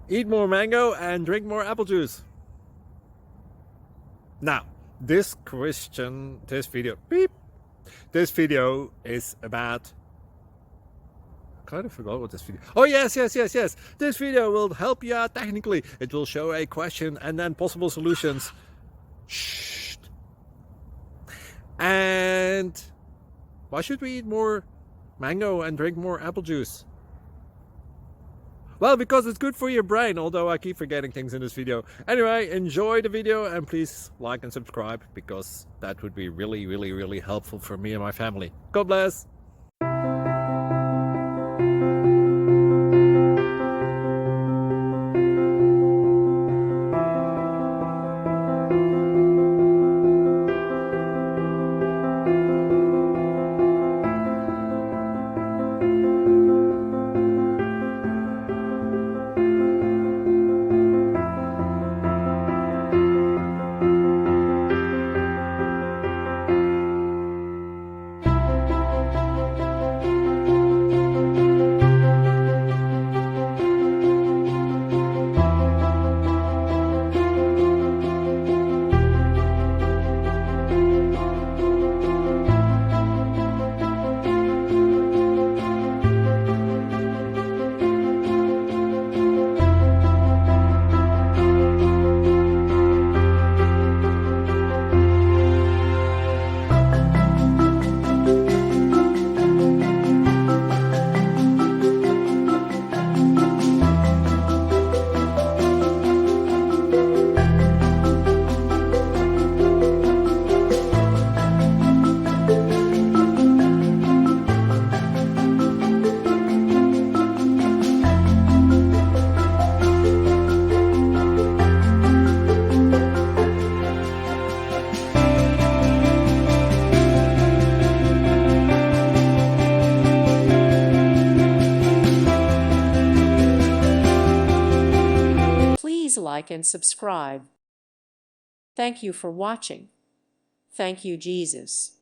Eat more mango and drink more apple juice. Now, this video is about, I kind of forgot what this video. Oh yes. This video will help you out technically. It will show a question and then possible solutions. Shh. And why should we eat more mango and drink more apple juice? Well, because it's good for your brain, although I keep forgetting things in this video. Anyway, enjoy the video and please like and subscribe, because that would be really helpful for me and my family. God bless! Please like and subscribe. Thank you for watching. Thank you, Jesus.